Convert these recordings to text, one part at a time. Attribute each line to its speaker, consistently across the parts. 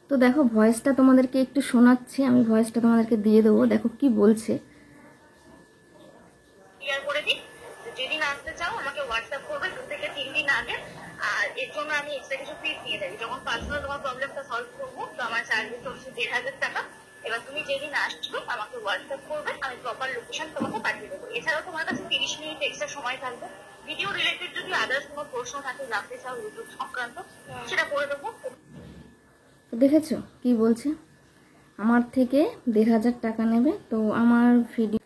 Speaker 1: তো দেখো ভয়েসটা তোমাদেরকে একটু শোনাচ্ছি, আমি ভয়েসটা তোমাদেরকে দিয়ে দেবো, দেখো কি বলছে।
Speaker 2: ক্লিয়ার করে দিই, যেদিন আসতে চাও আমাকে হোয়াটসঅ্যাপ করবে 2 থেকে 3 দিন আগে। আর এর জন্য আমি এক্সট্রা কিছু ফিস নিয়ে থাকি। যখন পার্সোনাল তোমার প্রবলেমটা সলভ করবো তো আমার চার্জেস হচ্ছে 1,500 টাকা। এবার তুমি যেদিন আসছো আমাকে হোয়াটসঅ্যাপ করবে, আমি প্রপার লোকেশন তোমাকে পাঠিয়ে দেবো। এছাড়াও তোমার কাছে 30 মিনিট এক্সট্রা সময় থাকবে। ভিডিও রিলেটেড যদি আদার্স কোনো প্রশ্ন থাকে জানতে চাও ইউটিউব সংক্রান্ত, সেটা করে দেবো।
Speaker 1: তো দেখেছো কি বলছে, আমার থেকে 1,500 টাকা নেবে। তো আমার ভিডিও।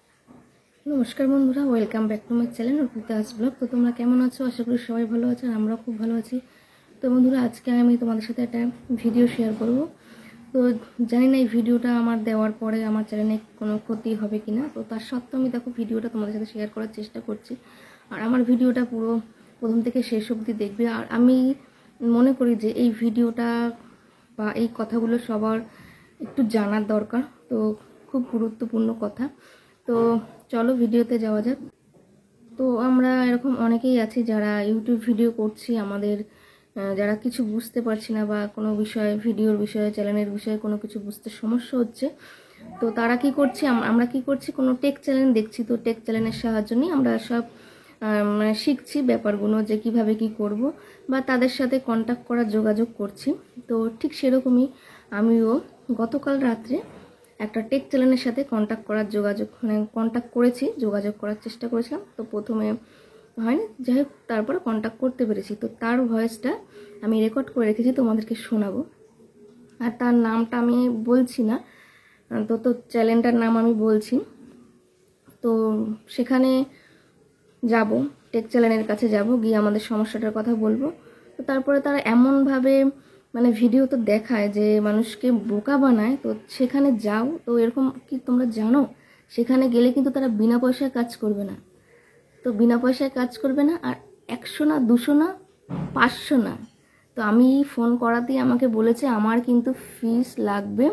Speaker 1: নমস্কার বন্ধুরা, welcome back to my channel Arpita blog. তো তোমরা কেমন আছো? আশা করি সবাই ভালো আছো, আর আমরাও খুব ভালো আছি। তো বন্ধুরা, আজকে আমি তোমাদের সাথে একটা ভিডিও শেয়ার করব। তো জানি না এই ভিডিওটা আমার দেওয়ার পরে আমার চ্যানেলে কোনো ক্ষতি হবে কিনা, তো তার সত্ত্বেও আমি দেখো ভিডিওটা তোমাদের সাথে শেয়ার করার চেষ্টা করছি। আর আমার ভিডিওটা পুরো প্রথম থেকে শেষ অবধি দেখবে। আর আমি মনে করি যে এই ভিডিওটা বা এই কথাগুলো সবার একটু জানার দরকার, তো খুব গুরুত্বপূর্ণ কথা। তো চলো ভিডিওতে যাওয়া যাক। তো আমরা এরকম অনেকেই আছি যারা ইউটিউব ভিডিও করছি, আমাদের যারা কিছু বুঝতে পারছি না বা কোনো বিষয়ে, ভিডিওর বিষয়ে, চ্যানেলের বিষয়ে কোনো কিছু বুঝতে সমস্যা হচ্ছে। তো তারা কি করছি, আমরা কি করছি, কোনো টেক চ্যানেল দেখছি। তো টেক চ্যানেলের সাহায্য নিয়ে আমরা সব মানে শিখছি ব্যাপারগুলো, যে কিভাবে কি করব, বা তাদের সাথে কন্ট্যাক্ট করার যোগাযোগ করছি। তো ঠিক সেরকমই আমিও গতকাল রাত্রে একটা টেক চ্যানেলের সাথে কন্ট্যাক্ট করেছি, যোগাযোগ করার চেষ্টা করেছিলাম। তো প্রথমে হয়নি, যাই হোক তারপরে কন্ট্যাক্ট করতে পেরেছি। তো তার ভয়েসটা আমি রেকর্ড করে রেখেছি, তোমাদেরকে শোনাবো। আর তার নামটা আমি বলছি না, তো চ্যানেলটার নাম আমি বলছি। তো সেখানে যাব, টেক চ্যানেলের কাছে যাব, গিয়ে আমাদের সমস্যাটার কথা বলবো। তো তারপরে তারা এমনভাবে মানে ভিডিও তো দেখায় যে মানুষকে বোকা বানায়। তো সেখানে যাও, তো এরকম কি তোমরা জানো, সেখানে গেলে কিন্তু তারা বিনা পয়সায় কাজ করবে না। তো বিনা পয়সায় কাজ করবে না, আর 100 না 200 না 500 না। তো আমি ফোন করাতেই আমাকে বলেছে আমার কিন্তু ফিস লাগবে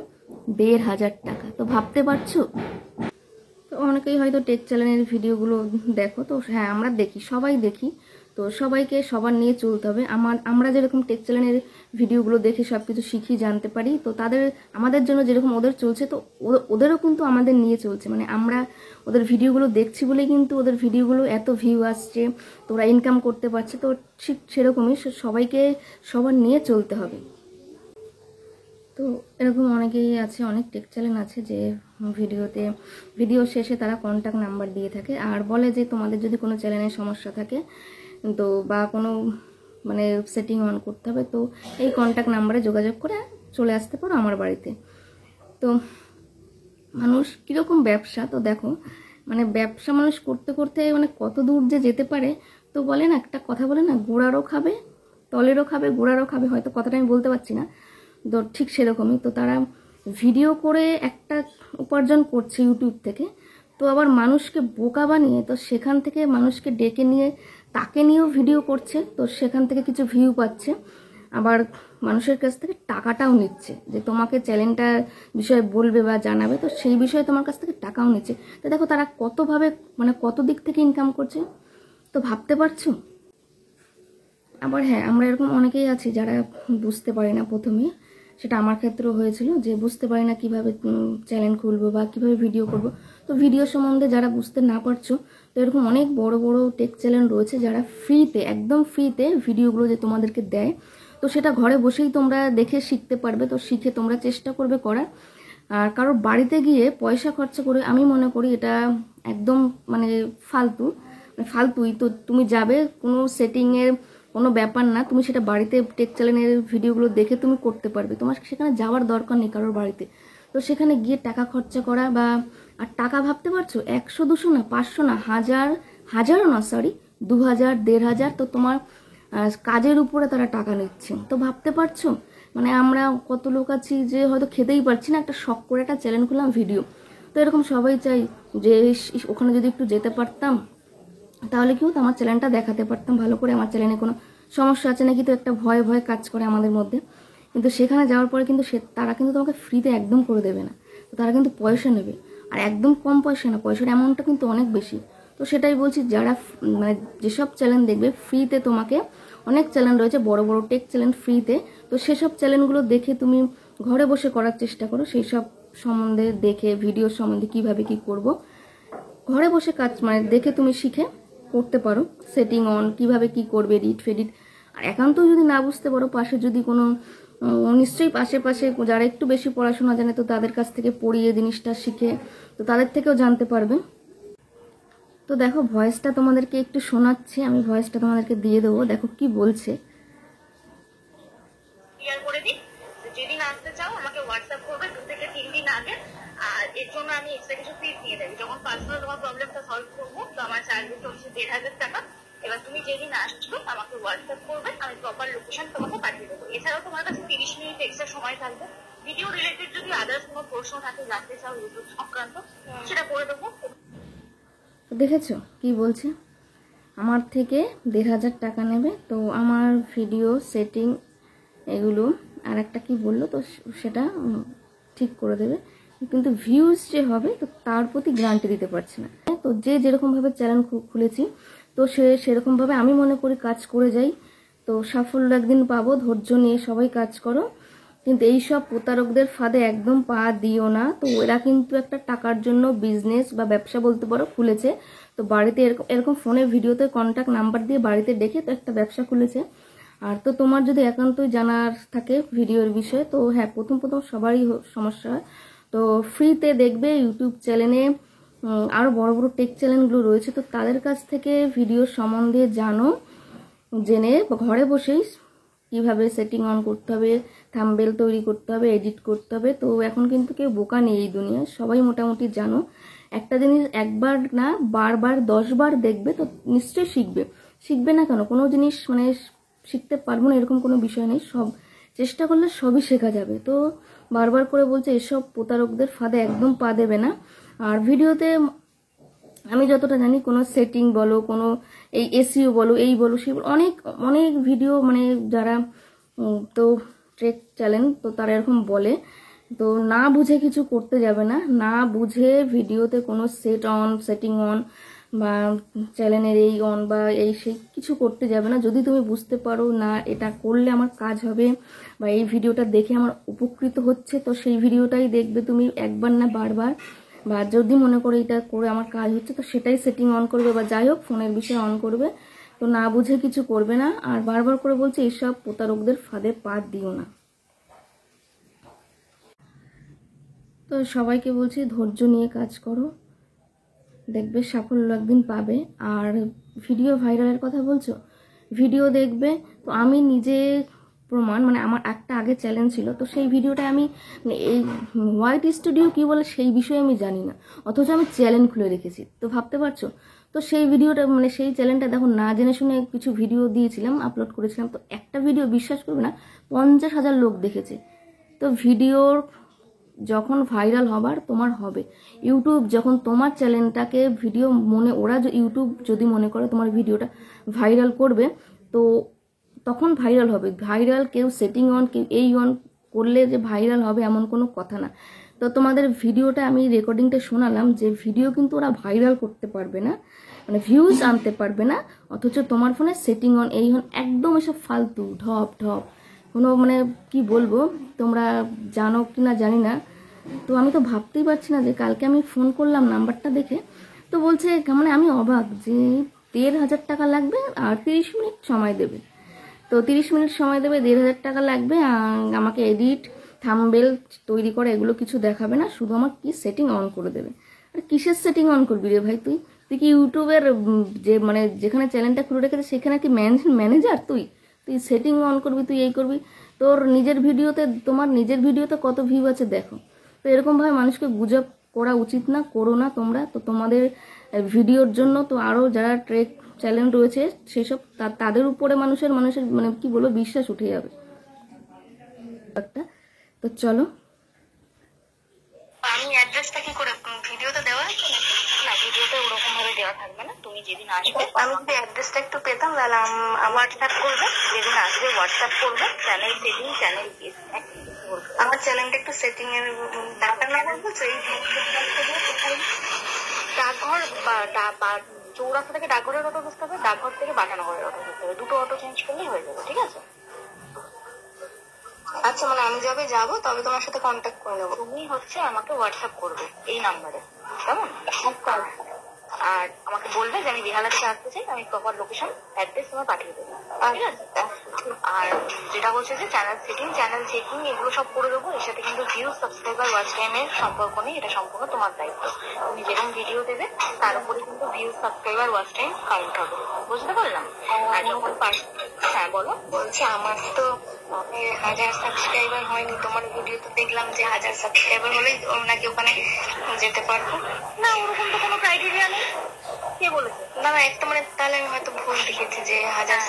Speaker 1: 1,500 টাকা। তো ভাবতে পারছো। তো অনেকেই হয়তো টেক চ্যানেলের ভিডিওগুলো দেখো। তো হ্যাঁ, আমরা দেখি, সবাই দেখি। তো সবাইকে সবার নিয়ে চলতে হবে। আমরা যেরকম টেক চ্যানেলের ভিডিওগুলো দেখে সব কিছু শিখি, জানতে পারি, তো আমাদের জন্য যেরকম ওদের চলছে, তো ওদেরও কিন্তু আমাদের নিয়ে চলছে। মানে আমরা ওদের ভিডিওগুলো দেখছি বলেই কিন্তু ওদের ভিডিওগুলো এত ভিউ আসছে, তো ওরা ইনকাম করতে পারছে। তো ঠিক সেরকমই সবাইকে সবার নিয়ে চলতে হবে। তো এরকম অনেকেই আছে, অনেক টেক চ্যানেল আছে যে ভিডিও শেষে তারা কন্ট্যাক্ট নাম্বার দিয়ে থাকে আর বলে যে তোমাদের যদি কোনো চ্যানেলের সমস্যা থাকে তো বা কোনো মানে সেটিং অন করতে হবে, তো এই কন্ট্যাক্ট নাম্বারে যোগাযোগ করে চলে আসতে পারো আমার বাড়িতে। তো মানুষ কীরকম ব্যবসা, তো দেখো মানে ব্যবসা মানুষ করতে করতে মানে কত দূর যে যেতে পারে। তো বলে না, একটা কথা বলে না, গোড়ারও খাবে তলেরও খাবে গোড়ারও খাবে, হয়তো কথাটা আমি বলতে পারছি না। তো ঠিক সেরকমই, তো তারা ভিডিও করে একটা উপার্জন করছে ইউটিউব থেকে। তো আবার মানুষকে বোকা বানিয়ে, তো সেখান থেকে মানুষকে ডেকে নিয়ে তাকে নিয়েও ভিডিও করছে। তো সেখান থেকে কিছু ভিউ পাচ্ছে, আবার মানুষের কাছ থেকে টাকাটাও নিচ্ছে, যে তোমাকে চ্যানেলটার বিষয়ে বলবে বা জানাবে, তো সেই বিষয়ে তোমার কাছ থেকে টাকাও নিচ্ছে। তো দেখো তারা কতভাবে মানে কত দিক থেকে ইনকাম করছে, তো ভাবতে পারছো। আবার হ্যাঁ, আমরা এরকম অনেকেই আছি যারা বুঝতে পারি না প্রথমে, সেটা আমার ক্ষেত্রেও হয়েছিল, যে বুঝতে পারি না কিভাবে চ্যানেল খুলবো বা কিভাবে ভিডিও করব। তো ভিডিও সম্বন্ধে যারা বুঝতে না পারছো, তো এরকম অনেক বড় বড় টেক চ্যানেল রয়েছে যারা ফ্রিতে, একদম ফ্রিতে ভিডিওগুলো যে তোমাদেরকে দেয়, তো সেটা ঘরে বসেই তোমরা দেখে শিখতে পারবে। তো শিখে তোমরা চেষ্টা করবে করার। আর কারোর বাড়িতে গিয়ে পয়সা খরচা করে, আমি মনে করি এটা একদম মানে ফালতুই। তো তুমি যাবে, কোনো সেটিংয়ের কোনো ব্যাপার না, তুমি সেটা বাড়িতে টেক চ্যানেলের ভিডিওগুলো দেখে তুমি করতে পারবে। তোমার সেখানে যাওয়ার দরকার নেই কারোর বাড়িতে। তো সেখানে গিয়ে টাকা খরচা করা বা আর টাকা ভাবতে পারছো 100 200 না 500 না হাজারও না, সরি 2,000 1,500, তো তোমার কাজের উপরে তারা টাকা নিচ্ছে। তো ভাবতে পারছো মানে আমরা কত লোক আছি যে হয়তো খেতেই পারছি না, একটা শখ করে একটা চ্যানেল খুললাম ভিডিও। তো এরকম সবাই চাই যে ওখানে যদি একটু যেতে পারতাম, তাহলে কি হতো, আমার চ্যানেলটা দেখাতে পারতাম ভালো করে, আমার চ্যানেলে কোনো সমস্যা আছে নাকি। তো একটা ভয় ভয় কাজ করে আমাদের মধ্যে। কিন্তু সেখানে যাওয়ার পরে কিন্তু তারা কিন্তু তোমাকে ফ্রিতে একদম করে দেবে না, তো তারা কিন্তু পয়সা নেবে। আর একদম কম পয়সা না, পয়সার অ্যামাউন্টটা কিন্তু অনেক বেশি। তো সেটাই বলছি, যারা মানে যেসব চ্যানেল দেখবে ফ্রিতে, তোমাকে অনেক চ্যানেল রয়েছে বড় বড় টেক চ্যানেল ফ্রিতে, তো সেসব চ্যানেলগুলো দেখে তুমি ঘরে বসে করার চেষ্টা করো, সেই সব সম্বন্ধে দেখে, ভিডিও সম্বন্ধে কিভাবে কি করব ঘরে বসে কাজ মানে দেখে তুমি শিখে করতে পারো। সেটিং অন কিভাবে কি করবে, এডিট ফেডিট। আর একান্ত যদি না বুঝতে পারো, পাশে যদি কোনো নিশ্চয়ই পাশে যারা একটু বেশি পড়াশোনা জানে, তো তাদের কাছ থেকে পড়িয়ে জিনিসটা শিখে তো তাদের থেকেও জানতে পারবে। তো দেখো ভয়েসটা তোমাদেরকে একটু শোনাচ্ছি, আমি ভয়েসটা তোমাদেরকে দিয়ে দেবো, দেখো কি বলছে।
Speaker 2: ক্লিয়ার করে দিই, যেদিন আসতে চাও আমাকে হোয়াটসঅ্যাপ করবে 2 থেকে 3 দিন আগে। আর এর জন্য আমি এক্সট্রা কিছু ফিস নিয়ে দেবো। যখন পার্সোনাল তোমার প্রবলেমটা সলভ করবো, তো আমার চার্জেস হচ্ছে 1,500 টাকা। এবার তুমি যেদিন আসছো আমাকে হোয়াটসঅ্যাপ করবে, আমি প্রপার লোকেশন তোমাকে পাঠিয়ে দেবো। এছাড়াও তোমার কাছে 30 মিনিট এক্সট্রা সময় থাকবে। ভিডিও রিলেটেড যদি আদার্স কোনো প্রশ্ন থাকে, জানতে চাও ইউটিউব সংক্রান্ত, সেটা করে দেবো।
Speaker 1: দেখেছো কি বলছে, আমার থেকে 1,500 টাকা নেবে, তো আমার ভিডিও সেটিং এগুলো আর একটা কি বললো, তো সেটা ঠিক করে দেবে। কিন্তু ভিউজ যে হবে, তো তার প্রতি গ্যারান্টি দিতে পারছি না। তো যে যেরকমভাবে চ্যানেল খুলেছি, তো সেরকমভাবে আমি মনে করি কাজ করে যাই, তো সাফল্য একদিন পাবো। ধৈর্য নিয়ে সবাই কাজ করো, কিন্তু এইসব প্রতারকদের ফাঁদে একদম পা দিও না। তো এরা কিন্তু একটা টাকার জন্য বিজনেস বা ব্যবসা বলতে পারো খুলেছে। তো বাড়িতে এরকম ফোনে ভিডিওতে কন্ট্যাক্ট নাম্বার দিয়ে বাড়িতে ডেকে তো একটা ব্যবসা খুলেছে। আর তো তোমার যদি একান্তই জানার থাকে ভিডিওর বিষয়ে, তো হ্যাঁ, প্রথম সবারই সমস্যা হয়। তো ফ্রিতে দেখবে ইউটিউব চ্যানেলে আরও বড় বড় টেক চ্যানেলগুলো রয়েছে, তো তাদের কাছ থেকে ভিডিও সম্বন্ধে জেনে ঘরে বসেই কিভাবে সেটিং অন করতে হবে, থাম্বনেল তৈরি করতে হবে, এডিট করতে হবে। তো এখন কিন্তু কেউ বোকা নেই এই দুনিয়ায়, সবাই মোটামুটি জানো। একটা জিনিস একবার না বারবার 10 বার দেখবে, তো নিশ্চয়ই শিখবে না কেন? কোনো জিনিস মানে শিখতে পারবো না এরকম কোনো বিষয় নেই, সব চেষ্টা করলে সবই শেখা যাবে। তো বারবার করে বলছে, এসব প্রতারকদের ফাঁদে একদম পা দেবে না। আর ভিডিওতে আমি যতটা জানি, কোনো সেটিং বলো, কোনো এই এসইও বলো, এই বলো সেই বলো, অনেক অনেক ভিডিও মানে যারা তো ট্রেক চ্যানেল, তো তারা এরকম বলে। তো না বুঝে কিছু করতে যাবে না, না বুঝে ভিডিওতে কোনো সেটিং অন বা চ্যানেলের এই অন বা এই সেই কিছু করতে যাবে না। যদি তুমি বুঝতে পারো না এটা করলে আমার কাজ হবে বা এই ভিডিওটা দেখে আমার উপকৃত হচ্ছে, তো সেই ভিডিওটাই দেখবে তুমি একবার না বারবার। বা যদি মনে করো এটা করে আমার কাজ হচ্ছে, তো সেটাই সেটিং অন করবে বা যাই হোক ফোনের বিষয়ে অন করবে। তো না বুঝে কিছু করবে না। আর বারবার করে বলছে, এইসব প্রতারকদের ফাঁদে পা দিও না। তো সবাইকে বলছি, ধৈর্য নিয়ে কাজ করো, দেখবে সাফল্য একদিন পাবে। আর ভিডিও ভাইরালের কথা বলছো, ভিডিও দেখবে। তো আমি নিজে প্রমাণ, মানে আমার একটা আগে চ্যালেঞ্জ ছিল, তো সেই ভিডিওটা আমি মানে এই হোয়াইট স্টুডিও কি বলে সেই বিষয়ে আমি জানি না, অথচ আমি চ্যানেল খুলে রেখেছি। তো ভাবতে পারছো, তো সেই ভিডিওটা মানে সেই চ্যানেলটা দেখো, না জেনে শুনে কিছু ভিডিও দিয়েছিলাম, আপলোড করেছিলাম। তো একটা ভিডিও বিশ্বাস করবে না, 50,000 লোক দেখেছে। তো ভিডিওর যখন ভাইরাল হবার তোমার হবে, ইউটিউব যখন তোমার চ্যানেলটাকে ভিডিও ইউটিউব যদি মনে করে তোমার ভিডিওটা ভাইরাল করবে, তো তখন ভাইরাল হবে। ভাইরাল কেউ সেটিং অন কেউ এই অন করলে যে ভাইরাল হবে এমন কোনো কথা না। তো তোমাদের ভিডিওটা আমি রেকর্ডিংটা শোনালাম, যে ভিডিও কিন্তু ওরা ভাইরাল করতে পারবে না, মানে ভিউজ আনতে পারবে না, অথচ তোমার ফোনে সেটিং অন এই অন একদম এসব ফালতু ঢপ কোনো মানে কি বলবো, তোমরা জানো কি না জানি না। তো আমি তো ভাবতেই পারছি না যে কালকে আমি ফোন করলাম নাম্বারটা দেখে, তো বলছে মানে আমি অবাক যে 1,500 টাকা লাগবে আর 30 মিনিট সময় দেবে। তো 30 মিনিট সময় দেবে, 1,500 টাকা লাগবে, আমাকে এডিট থাম্বনেল তৈরি করে এগুলো কিছু দেখাবে না, শুধু আমার কি সেটিং অন করে দেবে। আর কিসের সেটিং অন করবি রে ভাই তুই কি ইউটিউবের যে মানে যেখানে চ্যানেলটা খুলে রেখেছে সেখানে কি ম্যানেজার? তুই সেটিং অন করবি, তুই এই করবি। তোর নিজের ভিডিওতে, তোমার নিজের ভিডিওতে কত ভিউ আছে দেখো। তো এরকমভাবে মানুষকে গুজব করা উচিত না, করো না তোমরা। তো তোমাদের ভিডিওর জন্য তো আরও যারা ট্রেক চ্যানেল রয়েছে সেসব তাদের উপরে মানুষের মানে কি বলবো বিশ্বাস উঠে যাবে একটা। তো চলো,
Speaker 2: আমি অ্যাড্রেসটা কি করে ভিডিওতে দেওয়া আছে নাকি? না, ভিডিওতে ওরকম ভাবে দেওয়া থাকবে না। তুমি যেদিন আসবে, আমি যদি অ্যাড্রেসটা একটু পেতাম তাহলে আমার হোয়াটসঅ্যাপ করবে। যেদিন আসবে হোয়াটসঅ্যাপ করবে, চ্যানেল সেটিং, চ্যানেল আমার চ্যানেলটা একটু সেটিং এর ডাটা না বলছো, এই ডাকঘর বা চৌরাস্তা থেকে ডাকঘরের অটো বুঝতে হবে, ডাকঘর থেকে বাটানগরের অটো বুঝতে হবে, দুটো অটো চেঞ্জ করলেই হয়ে যাবে। ঠিক আছে? আচ্ছা, মানে আমি যবে যাবো তবে তোমার সাথে কন্ট্যাক্ট করে নেবো। তুমি হচ্ছে আমাকে হোয়াটসঅ্যাপ করবে এই নাম্বারে, কেমন? আর আমাকে বলবে যে আমি বেহালা থেকে আসতে চাই, আমি প্রপার লোকেশন অ্যাড্রেস তোমার পাঠিয়ে দেবো, ঠিক আছে? আর যেটা বলছে যে চ্যানেল চেকিং এগুলো সব করে দেবো। এর সাথে কিন্তু ভিউ, সাবস্ক্রাইবার, ওয়াচ টাইমের সম্পর্ক নেই, এটা সম্পূর্ণ তোমার দায়িত্ব। তুমি যেরকম ভিডিও দেবে তার উপরে কিন্তু view, subscriber, watch time count হবে, বুঝতে পারলাম? আর যখন হ্যাঁ বলো। বলছি আমার তো 1000 সাবস্ক্রাইবার হয়নি, তোমার ভিডিওতে দেখলাম যে 1000 সাবস্ক্রাইবার হলেই নাকি ওখানে যেতে পারবো। না, ওরকম তো কোনো ক্রাইটেরিয়া নেই। কে বলেছে? না না, একটা মানে তাহলে আমি হয়তো ভুল দেখেছি যে 1000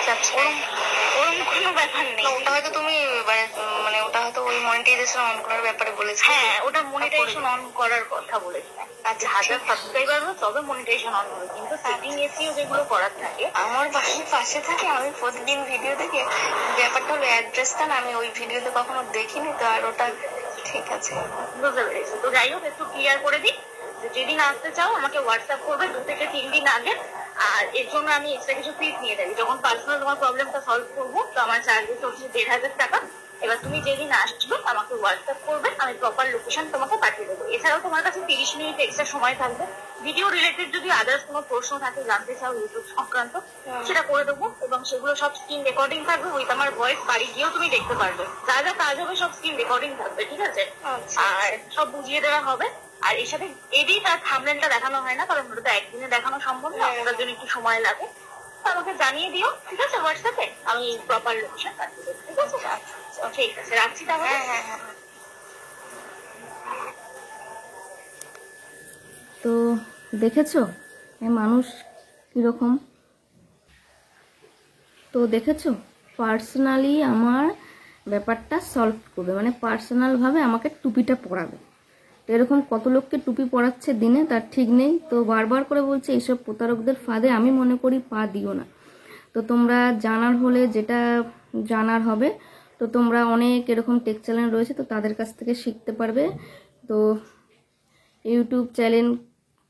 Speaker 2: সাবস্ক্রাইব, ওরকম কোনো ব্যাপার নেই। ওটা হয়তো তুমি মানে ওটা হয়তো ওই মনিটাইজেশন অন করার ব্যাপারে বলেছে। হ্যাঁ, ওটা মনিটাইজেশন অন করার কথা বলেছে। আচ্ছা, 1000 সাবস্ক্রাইবার হলে তবে মনিটাইজেশন অন হবে, কিন্তু সেটিং এসিও যেগুলো করার থাকে। আমার পাশে থাকে, আমি প্রতিদিন ভিডিও দেখি। ব্যাপারটা হলো অ্যাড্রেসটা না আমি ওই ভিডিওতে কখনো দেখিনি তো, আর ওটা ঠিক আছে, বুঝতে পেরেছি। তো যাই হোক, একটু ক্লিয়ার করে দিই যে যেদিন আসতে চাও আমাকে হোয়াটসঅ্যাপ করবে 2 থেকে 3 দিন আগে। আর এর জন্য আমি এক্সট্রা কিছু ফিস নিয়ে থাকি। যখন পার্সোনাল তোমার প্রবলেমটা সলভ করবো তো আমার চার্জেস হচ্ছে 1500 টাকা। এবার তুমি যেদিন আসবে আমাকে হোয়াটসঅ্যাপ করবে, আমি প্রপার লোকেশন তোমাকে পাঠিয়ে দেবো। এছাড়াও তোমার কাছে 30 মিনিট এক্সট্রা সময় থাকবে। ভিডিও রিলেটেড যদি আদার্স কোনো প্রশ্ন থাকে, জানতে চাও ইউটিউব সংক্রান্ত, সেটা করে দেবো। এবং সেগুলো সব স্ক্রিন রেকর্ডিং থাকবে, উইথ আমার ভয়েস। বাড়ি গিয়েও তুমি দেখতে পারবে, যা যা কাজ হবে সব স্ক্রিন রেকর্ডিং থাকবে, ঠিক আছে? আর সব বুঝিয়ে দেওয়া হবে। আর এর সাথে এডিট আর থাম্বনেলটা দেখানো হয় না, কারণ ওটা তো একদিনে দেখানো সম্ভব না, ওটার জন্য একটু সময় লাগে। তো আমাকে জানিয়ে দিও, ঠিক আছে? হোয়াটসঅ্যাপে আমি প্রপার লোকেশন পাঠিয়ে দেবো, ঠিক আছে? ঠিক আছে, রাখছি তাহলে। হ্যাঁ।
Speaker 1: তো দেখেছো মানুষ কীরকম? তো দেখেছো, পার্সোনালি আমার ব্যাপারটা সলভ করবে, মানে পার্সোনালভাবে আমাকে টুপিটা পরাবে। তো এরকম কত লোককে টুপি পরাচ্ছে দিনে, তার ঠিক নেই। তো বারবার করে বলছে এইসব প্রতারকদের ফাঁদে আমি মনে করি পা দিও না। তো তোমরা জানার হলে, যেটা জানার হবে, তো তোমরা অনেক এরকম টেক চ্যানেল রয়েছে, তো তাদের কাছ থেকে শিখতে পারবে। তো ইউটিউব চ্যানেল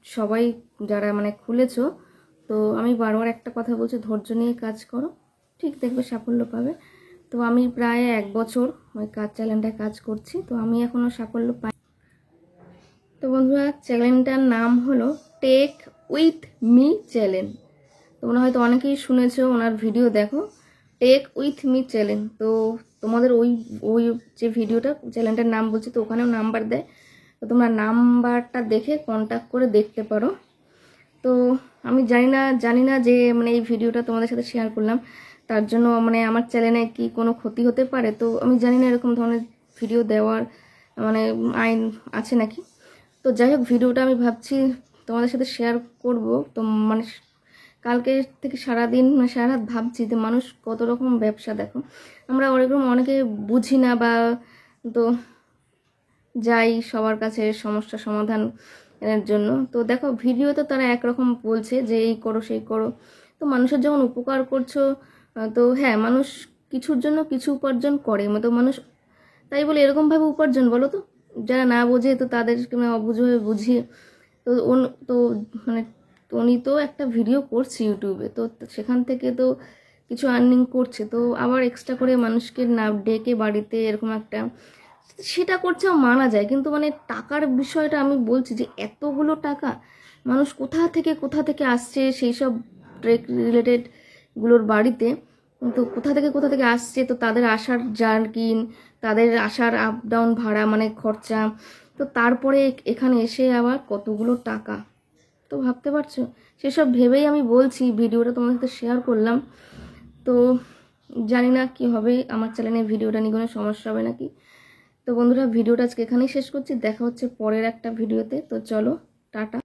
Speaker 1: সবাই যারা মানে খুলেছো, তো আমি বারবার একটা কথা বলছি, ধৈর্য নিয়ে কাজ করো, ঠিক দেখবে সাফল্য পাবে। তো আমি প্রায় 1 বছর ওই চ্যানেলটায় কাজ করছি, তো আমি এখনও সাফল্য পাই। তো বন্ধুরা, চ্যানেলটার নাম হলো টেক উইথ মি চ্যানেল। তোমরা হয়তো অনেকেই শুনেছো, ওনার ভিডিও দেখো, টেক উইথ মি চ্যানেল। তো তোমাদের ওই যে ভিডিওটা, চ্যানেলটার নাম বলছি, তো ওখানেও নাম্বার দেয়, তো তোমরা নাম্বারটা দেখে কন্ট্যাক্ট করে দেখতে পারো। তো আমি জানি না যে মানে এই ভিডিওটা তোমাদের সাথে শেয়ার করলাম, তার জন্য মানে আমার চ্যানেলে কি কোনো ক্ষতি হতে পারে। তো আমি জানি না এরকম ধরনের ভিডিও দেওয়ার মানে আইন আছে নাকি। তো যাই হোক, ভিডিওটা আমি ভাবছি তোমাদের সাথে শেয়ার করব। তো মানে কালকে থেকে সারাদিন সারা রাত ভাবছি যে মানুষ কত রকম ব্যবসা, দেখো আমরা ওরকম অনেকে বুঝি না, বা তো যাই সবার কাছে সমস্যা সমাধান এর জন্য। তো দেখো ভিডিওতে তারা একরকম বলছে যে এই করো সেই করো, তো মানুষের যখন উপকার করছো, তো হ্যাঁ মানুষ কিছুর জন্য কিছু উপার্জন করে, তো মানুষ তাই বলে এরকমভাবে উপার্জন, বলো তো? যারা না বোঝে তো তাদেরকে অবুঝ হয়ে বুঝিয়ে, তো তো মানে উনি তো একটা ভিডিও করছে ইউটিউবে, তো সেখান থেকে তো কিছু আর্নিং করছে, তো আবার এক্সট্রা করে মানুষকে না ডেকে বাড়িতে এরকম একটা, সেটা করছেও মানা যায়। কিন্তু মানে টাকার বিষয়টা আমি বলছি যে এতগুলো টাকা মানুষ কোথা থেকে আসছে, সেই সব ট্রেক রিলেটেড গুলোর বাড়িতে, তো কোথা থেকে আসছে, তো তাদের আসার জার্কিং, তাদের আসার আপ ডাউন ভাড়া মানে খরচা, তো তারপরে এখানে এসে আবার কতগুলো টাকা, তো ভাবতে পারছো? সেসব ভেবেই আমি বলছি, ভিডিওটা তোমাদের সাথে শেয়ার করলাম। তো জানি না কি হবে, আমার চ্যানেলে ভিডিওটা নিয়ে কোনো সমস্যা হবে নাকি। তো বন্ধুরা, ভিডিওটা আজকে এখানেই শেষ করছি, দেখা হচ্ছে পরের একটা ভিডিওতে। তো চলো, টাটা।